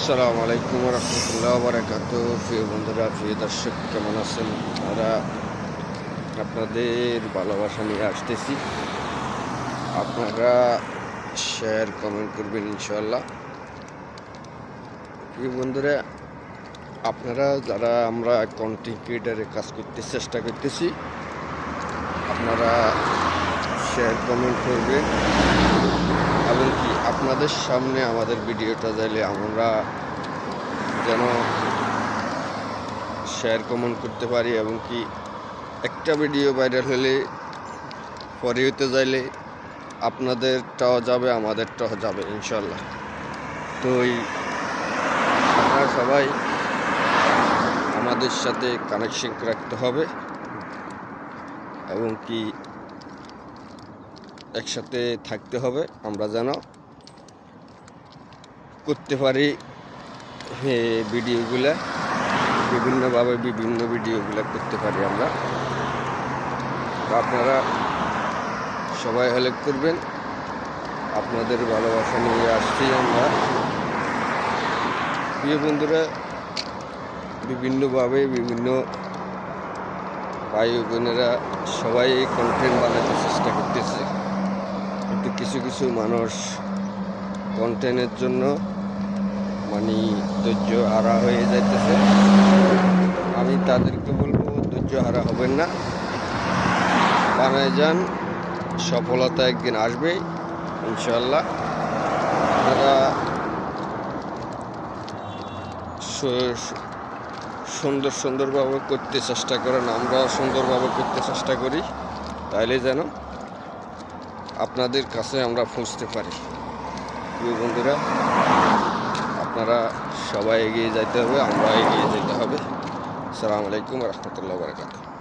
আসসালামু আলাইকুম রহমতুল্লাহ বারাকাতুহু। প্রিয় বন্ধুরা, প্রিয় দর্শক, কেমন আছেন আপনারা? আপনাদের ভালোবাসা নিয়ে আসতেছি। আপনারা শেয়ার কমেন্ট করবেন ইনশাআল্লাহ। প্রিয় বন্ধুরা, আপনারা যারা আমরা কন্টেন্ট ক্রিয়েটারে কাজ করতে চেষ্টা করতেছি, আপনারা শেয়ার কমেন্ট করবেন এবং কি আপনাদের সামনে আমাদের ভিডিওটা যাইলে আমরা যেন শেয়ার কমেন্ট করতে পারি এবং কি একটা ভিডিও ভাইরাল হলে পরে হতে যাইলে আপনাদেরটাও যাবে, আমাদেরটাও যাবে ইনশাল্লাহ। তো আপনারা সবাই আমাদের সাথে কানেকশন রাখতে হবে এবং কি একসাথে থাকতে হবে, আমরা যেন করতে পারি ভিডিওগুলা বিভিন্নভাবে বিভিন্ন ভিডিওগুলো করতে পারি আমরা। আপনারা সবাই হেল্প করবেন, আপনাদের ভালোবাসা নিয়ে আসছি আমরা। প্রিয় বন্ধুরা, বিভিন্নভাবে বিভিন্ন ভাই বোনেরা সবাই কন্টেন্ট বানাতে চেষ্টা করতেছে, কিন্তু কিছু কিছু মানুষ কন্টেন্টের জন্য ধৈর্য হারা হয়ে যাইতেছে। আমি তাদেরকে বলবো, ধৈর্য হারা হবেন না, বানায় যান, সফলতা একদিন আসবে ইনশাল্লাহ। আপনারা সুন্দরভাবে করতে চেষ্টা করেন, আমরা সুন্দরভাবে করতে চেষ্টা করি, তাইলে যেন আপনাদের কাছে আমরা পৌঁছতে পারি। প্রিয় বন্ধুরা, আপনারা সবাই এগিয়ে যেতে হবে, আমরা এগিয়ে যেতে হবে। আসসালামু আলাইকুম রহমতুল্লাহ বারাকাতুহু।